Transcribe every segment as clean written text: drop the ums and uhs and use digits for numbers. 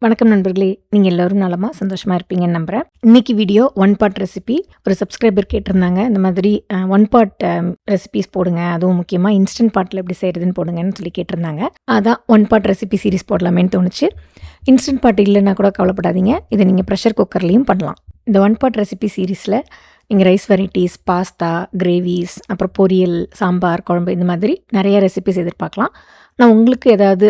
வணக்கம் நண்பர்களே, நீங்கள் எல்லோரும் நலமாக சந்தோஷமாக இருப்பீங்கன்னு நம்புகிறேன். இன்றைக்கி வீடியோ ஒன் பாட் ரெசிபி. ஒரு சப்ஸ்கிரைபர் கேட்டிருந்தாங்க, இந்த மாதிரி ஒன் பாட் ரெசிபிஸ் போடுங்க, அதுவும் முக்கியமாக இன்ஸ்டன்ட் பாட்டில் எப்படி செய்கிறதுன்னு போடுங்கன்னு சொல்லி கேட்டிருந்தாங்க. அதான் ஒன் பாட் ரெசிபி சீரிஸ் போடலாமேன்னு தோணுச்சு. இன்ஸ்டன்ட் பாட் இல்லைன்னா கூட கவலைப்படாதீங்க, இதை நீங்கள் ப்ரெஷர் குக்கர்லேயும் பண்ணலாம். இந்த ஒன் பாட் ரெசிபி சீரீஸில் நீங்கள் ரைஸ் வெரைட்டிஸ், பாஸ்தா, கிரேவிஸ், அப்புறம் பொரியல், சாம்பார், குழம்பு இந்த மாதிரி நிறைய ரெசிபிஸ் எதிர்பார்க்கலாம். நான் உங்களுக்கு ஏதாவது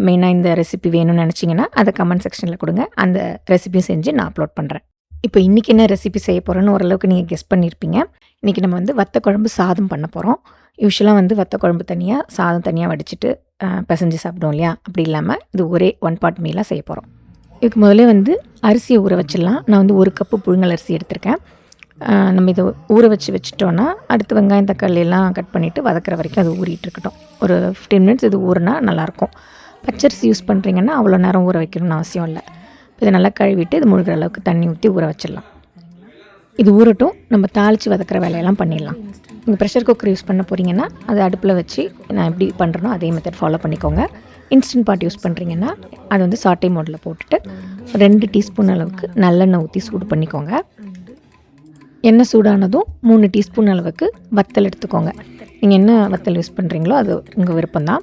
மெயினாக இந்த ரெசிபி வேணும்னு நினச்சிங்கன்னா அதை கமெண்ட் செக்ஷனில் கொடுங்க, அந்த ரெசிபியும் செஞ்சு நான் அப்லோட் பண்ணுறேன். இப்போ இன்றைக்கி என்ன ரெசிபி செய்ய போகிறோன்னு ஓரளவுக்கு நீங்கள் கெஸ் பண்ணியிருப்பீங்க. இன்றைக்கி நம்ம வத்த குழம்பு சாதம் பண்ண போகிறோம். யூஸ்வலாக வத்த குழம்பு தனியாக, சாதம் தனியாக வடிச்சிட்டு பிசைஞ்சு சாப்பிடுவோம் இல்லையா, அப்படி இல்லாமல் இது ஒரே ஒன் பாட் மீலாக செய்ய போகிறோம். இதுக்கு முதல்ல அரிசியை ஊற வச்சிடலாம். நான் 1 கப்பு புழுங்கல் அரிசி எடுத்திருக்கேன். நம்ம இதை ஊற வச்சுட்டோன்னா அடுத்து வெங்காயம் தக்காளி எல்லாம் கட் பண்ணிவிட்டு வதக்கிற வரைக்கும் அது ஊறிட்டு இருக்கட்டும். ஒரு 15 மினிட்ஸ் இது ஊறினா நல்லாயிருக்கும். பச்சரிசி யூஸ் பண்ணுறீங்கன்னா அவ்வளோ நேரம் ஊற வைக்கணும்னு அவசியம் இல்லை. இதை நல்லா கழுவிட்டு இது முழுகிற அளவுக்கு தண்ணி ஊற்றி ஊற வச்சிடலாம். இது ஊறட்டும், நம்ம தாளித்து வதக்கிற வேலையெல்லாம் பண்ணிடலாம். நீங்கள் ப்ரெஷர் குக்கர் யூஸ் பண்ண போகிறீங்கன்னா அதை அடுப்பில் வச்சு நான் எப்படி பண்ணுறனோ அதே மெத்தட் ஃபாலோ பண்ணிக்கோங்க. இன்ஸ்டன்ட் பாட் யூஸ் பண்ணுறீங்கன்னா அது சாட்டை மோடில் போட்டுட்டு 2 டீஸ்பூன் அளவுக்கு நல்லெண்ணெய் ஊற்றி சூடு பண்ணிக்கோங்க. எண்ணெய் சூடானதும் 3 டீஸ்பூன் அளவுக்கு வத்தல் எடுத்துக்கோங்க. நீங்கள் என்ன வத்தல் யூஸ் பண்ணுறீங்களோ அது உங்கள் விருப்பம்தான்.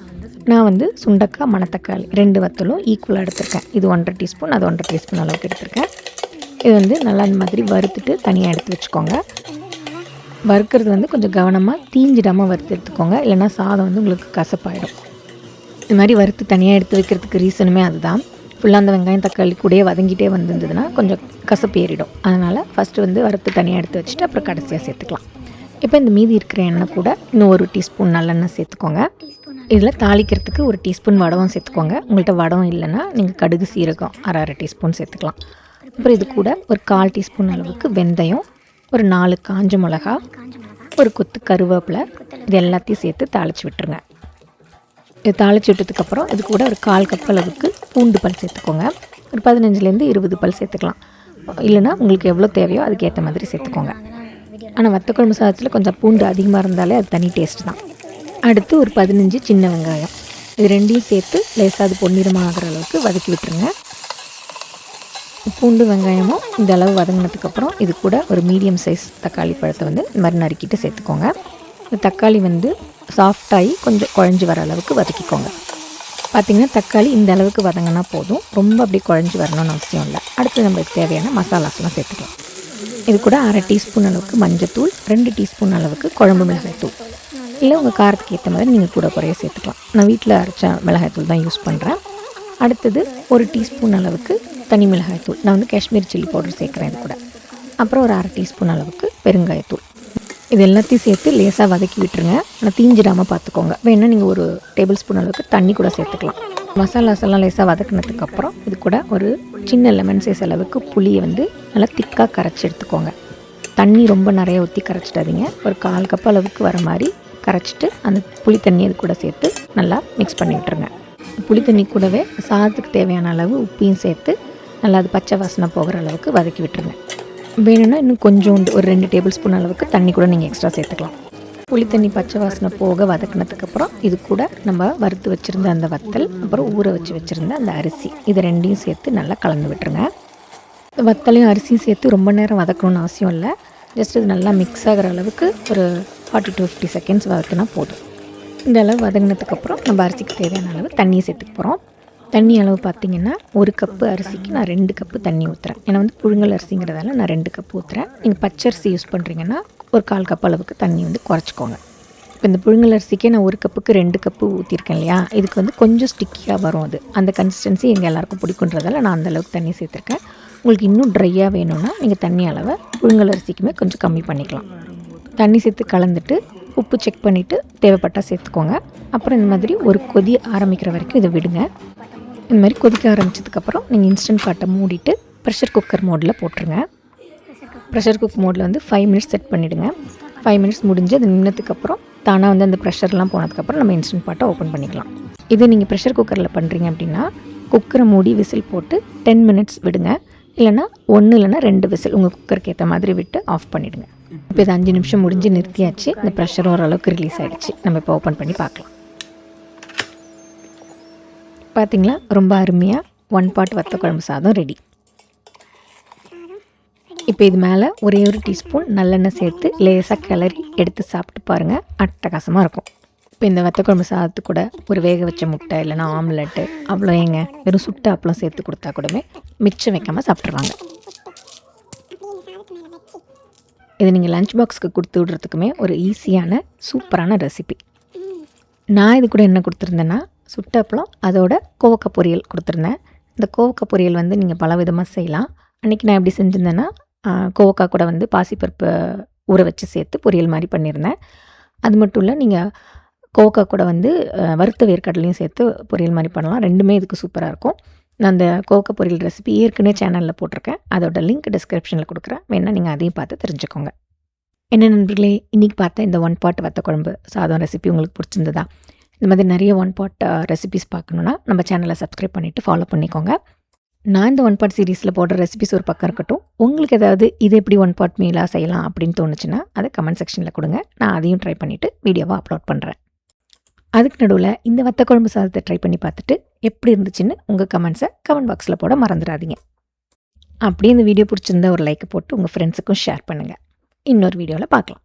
நான் சுண்டக்காய், மணத்தக்காளி 2 வத்தலும் ஈக்குவலாக எடுத்திருக்கேன். இது 1.5 டீஸ்பூன், அது 1.5 டீஸ்பூன் அளவுக்கு எடுத்திருக்கேன். இது நல்லா இந்த மாதிரி வறுத்துட்டு தனியாக எடுத்து வச்சுக்கோங்க. வறுக்கிறது கொஞ்சம் கவனமாக தீஞ்சிடாமல் வறுத்து எடுத்துக்கோங்க, இல்லைனா சாதம் உங்களுக்கு கசப்பாயிடும். இது மாதிரி வறுத்து தனியாக எடுத்து வைக்கிறதுக்கு ரீசனுமே அதுதான். ஃபுல்லாக அந்த வெங்காயம் தக்காளி கூடயே வதங்கிட்டே வந்திருந்ததுன்னா கொஞ்சம் கசப்பு ஏறிடும். அதனால் ஃபஸ்ட்டு வறுத்து தனியாக எடுத்து வச்சுட்டு அப்புறம் கடைசியாக சேர்த்துக்கலாம். இப்போ இந்த மீதி இருக்கிற எண்ணெய் கூட இன்னும் 1 டீஸ்பூன் நல்லெண்ணெய் சேர்த்துக்கோங்க. இதில் தாளிக்கிறதுக்கு 1 டீஸ்பூன் வடகம் சேர்த்துக்கோங்க. உங்கள்கிட்ட வடகம் இல்லைன்னா நீங்கள் கடுகு, சீரகம் அரை டீஸ்பூன் சேர்த்துக்கலாம். அப்புறம் இது கூட ஒரு 1/4 டீஸ்பூன் அளவுக்கு வெந்தயம், ஒரு 4 காஞ்ச மிளகா, ஒரு கொத்து கருவேப்பிலை, இது எல்லாத்தையும் சேர்த்து தாளித்து விட்டுருங்க. இது தாளித்து விட்டதுக்கப்புறம் இது கூட ஒரு 1/4 கப் அளவுக்கு பூண்டு பல் சேர்த்துக்கோங்க. ஒரு 15லேருந்து 20 பல் சேர்த்துக்கலாம். இல்லைனா உங்களுக்கு எவ்வளோ தேவையோ அதுக்கேற்ற மாதிரி சேர்த்துக்கோங்க. ஆனால் வத்த குழம்பு சாதத்தில் கொஞ்சம் பூண்டு அதிகமாக இருந்தாலே அது தனி டேஸ்ட் தான். அடுத்து ஒரு 15 சின்ன வெங்காயம், இது 2யும் சேர்த்து லேசாக அது பொன்னிறமாக ஆகிற அளவுக்கு வதக்கி விட்டுருங்க. பூண்டு வெங்காயமும் இந்த அளவு வதங்கினதுக்கப்புறம் இது கூட ஒரு மீடியம் சைஸ் தக்காளி பழத்தை இந்த மாதிரி நறுக்கிட்டு சேர்த்துக்கோங்க. இந்த தக்காளி சாஃப்டாகி கொஞ்சம் குழஞ்சி வர அளவுக்கு வதக்கிக்கோங்க. பார்த்திங்கன்னா தக்காளி இந்த அளவுக்கு வதங்கினா போதும், ரொம்ப அப்படி குழஞ்சி வரணும்னு அவசியம் இல்லை. அடுத்து நம்மளுக்கு தேவையான மசாலாஸ்லாம் சேர்த்துக்கலாம். இது கூட அரை டீஸ்பூன் அளவுக்கு மஞ்சத்தூள், 2 டீஸ்பூன் அளவுக்கு குழம்பு மிளகாய்த்தூள், இல்லை உங்கள் காரத்துக்கு ஏற்ற மாதிரி நீங்கள் கூட குறைய சேர்த்துக்கலாம். நான் வீட்டில் அரைச்ச மிளகாய்த்தூள் தான் யூஸ் பண்ணுறேன். அடுத்தது 1 டீஸ்பூன் அளவுக்கு தனி மிளகாய்த்தூள், நான் காஷ்மீர் சில்லி பவுடர் சேர்க்குறேன் இது கூட. அப்புறம் ஒரு அரை டீஸ்பூன் அளவுக்கு பெருங்காயத்தூள். இது எல்லாத்தையும் சேர்த்து லேசாக வதக்கி விட்டுருங்க. ஆனால் தீஞ்சிடாமல் பார்த்துக்கோங்க. வேணால் நீங்கள் 1 டேபிள் ஸ்பூன் அளவுக்கு தண்ணி கூட சேர்த்துக்கலாம். மசாலாஸ் எல்லாம் லேசாக வதக்கினதுக்கப்புறம் இது கூட ஒரு சின்ன லெமன் சைஸ் அளவுக்கு புளியை நல்லா திக்காக கரைச்சி எடுத்துக்கோங்க. தண்ணி ரொம்ப நிறைய ஊற்றி கரைச்சிடாதீங்க. ஒரு 1/4 கப் அளவுக்கு வர மாதிரி கரைச்சிட்டு அந்த புளி தண்ணி இது கூட சேர்த்து நல்லா மிக்ஸ் பண்ணி விட்டுருங்க. புளி தண்ணி கூடவே சாதத்துக்கு தேவையான அளவு உப்பையும் சேர்த்து நல்லா அது பச்சை வாசனை போகிற அளவுக்கு வதக்கி விட்டுருங்க. வேணும்னா இன்னும் கொஞ்சோண்டு ஒரு 2 டேபிள் ஸ்பூன் அளவுக்கு தண்ணி கூட நீங்கள் எக்ஸ்ட்ரா சேர்த்துக்கலாம். புளி தண்ணி பச்சை வாசனை போக வதக்கினதுக்கப்புறம் இது கூட நம்ம வறுத்து வச்சுருந்த அந்த வத்தல், அப்புறம் ஊற வச்சுருந்த அந்த அரிசி, இது 2யும் சேர்த்து நல்லா கலந்து விட்டுருங்க. வத்தலையும் அரிசியும் சேர்த்து ரொம்ப நேரம் வதக்கணும்னு அவசியம் இல்லை. ஜஸ்ட் இது நல்லா மிக்ஸ் ஆகிற அளவுக்கு ஒரு 40 to 50 செகண்ட்ஸ் வதக்கினா போதும். இந்த அளவு வதங்கினதுக்கப்புறம் நம்ம அரிசிக்கு தேவையான அளவு தண்ணியை சேர்த்துக்க போகிறோம். தண்ணி அளவு பார்த்திங்கன்னா 1 கப்பு அரிசிக்கு நான் 2 கப்பு தண்ணி ஊற்றுறேன். ஏன்னா புழுங்கல் அரிசிங்கிறதால நான் 2 கப்பு ஊற்றுறேன். நீங்கள் பச்சரிசி யூஸ் பண்ணுறீங்கன்னா ஒரு 1/4 கப் அளவுக்கு தண்ணி குறைச்சிக்கோங்க. இப்போ இந்த புழுங்கல் அரிசிக்கே நான் 1 கப்புக்கு 2 கப்பு ஊற்றிருக்கேன் இல்லையா, இதுக்கு கொஞ்சம் ஸ்டிக்கியாக வரும். அது அந்த கன்சிஸ்டன்சி எங்கள் எல்லாருக்கும் பிடிக்குன்றதால நான் அந்தளவுக்கு தண்ணி சேர்த்துருக்கேன். உங்களுக்கு இன்னும் ட்ரையாக வேணும்னா நீங்கள் தண்ணி அளவை புழுங்கல் அரிசிக்குமே கொஞ்சம் கம்மி பண்ணிக்கலாம். தண்ணி சேர்த்து கலந்துட்டு உப்பு செக் பண்ணிவிட்டு தேவைப்பட்டால் சேர்த்துக்கோங்க. அப்புறம் இந்த மாதிரி ஒரு கொதி ஆரம்பிக்கிற வரைக்கும் இதை விடுங்க. இந்த மாதிரி கொதிக்க ஆரம்பித்ததுக்கப்புறம் நீங்கள் இன்ஸ்டன்ட் பாட்டை மூடிட்டு ப்ரெஷர் குக்கர் மோடில் போட்டுருங்க. ப்ரெஷர் குக் மோடில் 5 மினிட்ஸ் செட் பண்ணிவிடுங்க. 5 மினிட்ஸ் முடிஞ்சு அது நின்னதுக்கப்புறம் தானாக அந்த ப்ரெஷர்லாம் போனதுக்கப்புறம் நம்ம இன்ஸ்டன்ட் பாட்டை ஓப்பன் பண்ணிக்கலாம். இதே நீங்கள் ப்ரெஷர் குக்கரில் பண்ணுறீங்க அப்படின்னா குக்கரை மூடி விசில் போட்டு 10 மினிட்ஸ் விடுங்க. இல்லைனா 1 இல்லைனா 2 விசில் உங்கள் குக்கருக்கு ஏற்ற மாதிரி விட்டு ஆஃப் பண்ணிவிடுங்க. இப்போ இது 5 நிமிஷம் முடிஞ்சு நிறுத்தியாச்சு. இந்த ப்ரெஷர் ஓரளவுக்கு ரிலீஸ் ஆகிடுச்சு. நம்ம இப்போ ஓப்பன் பண்ணி பார்க்கலாம். பார்த்திங்களா, ரொம்ப அருமையாக 1 பாட் வத்த குழம்பு சாதம் ரெடி. இப்போ இது மேலே ஒரே ஒரு டீஸ்பூன் நல்லெண்ணெய் சேர்த்து லேசாக கிளறி எடுத்து சாப்பிட்டு பாருங்கள், அட்டகாசமாக இருக்கும். இப்போ இந்த வத்த குழம்பு சாதத்துக்கு கூட ஒரு வேக வச்ச முட்டை இல்லைனா ஆம்லெட்டு அவ்வளோ ஏங்க வெறும் சுட்ட அப்பளம் சேர்த்து கொடுத்தா கூடவே மிச்சம் வைக்காமல் சாப்பிட்ருவாங்க. இது நீங்கள் லஞ்ச் பாக்ஸுக்கு கொடுத்து விட்றதுக்குமே ஒரு ஈஸியான சூப்பரான ரெசிபி. நான் இது கூட என்ன கொடுத்துருந்தேன்னா சுட்ட அப்பளம் அதோட கோவக்காய் பொரியல் கொடுத்துருந்தேன். இந்த கோவக்காய் பொரியல் வந்து நீங்கள் பல விதமாக செய்யலாம். அன்றைக்கி நான் எப்படி செஞ்சுருந்தேன்னா கோவக்காய் கூட வந்து பாசிப்பருப்பு ஊற வச்சு சேர்த்து பொரியல் மாதிரி பண்ணியிருந்தேன். அது மட்டும் இல்லை, நீங்கள் கோவக்காய் கூட வந்து வறுத்த வேர்க்கடலையும் சேர்த்து பொரியல் மாதிரி பண்ணலாம். ரெண்டுமே இதுக்கு சூப்பராக இருக்கும். நான் அந்த கோவக்காய் பொரியல் ரெசிபி ஏற்கனவே சேனலில் போட்டிருக்கேன். அதோட லிங்க் டிஸ்கிரிப்ஷனில் கொடுக்குறேன், வேணால் நீங்கள் அதையும் பார்த்து தெரிஞ்சுக்கோங்க. என்ன நண்பர்களே, இன்றைக்கி பார்த்த இந்த 1 பாட் வத்த குழம்பு சாதம் ரெசிபி உங்களுக்கு பிடிச்சிருந்ததா? இந்த மாதிரி நிறைய 1 பாட் ரெசிபிஸ் பார்க்கணுன்னா நம்ம சேனலை சப்ஸ்கிரைப் பண்ணிவிட்டு ஃபாலோ பண்ணிக்கோங்க. நான் இந்த 1 பாட் சீரீஸில் போடுற ரெசிபிஸ் ஒரு பக்கம் இருக்கட்டும், உங்களுக்கு ஏதாவது இது எப்படி 1 பாட் மீலாக செய்யலாம் அப்படின்னு தோணுச்சுன்னா அதை கமெண்ட் செக்ஷனில் கொடுங்க. நான் அதையும் ட்ரை பண்ணிவிட்டு வீடியோவாக அப்லோட் பண்ணுறேன். அதுக்கு நடுவில் இந்த வத்த குழம்பு சாதத்தை ட்ரை பண்ணி பார்த்துட்டு எப்படி இருந்துச்சுன்னு உங்கள் கமெண்ட்ஸை கமெண்ட் பாக்ஸில் போட மறந்துடாதீங்க. அப்படியே இந்த வீடியோ பிடிச்சிருந்தா ஒரு லைக் போட்டு உங்கள் ஃப்ரெண்ட்ஸுக்கும் ஷேர் பண்ணுங்கள். இன்னொரு வீடியோவில் பார்க்கலாம்.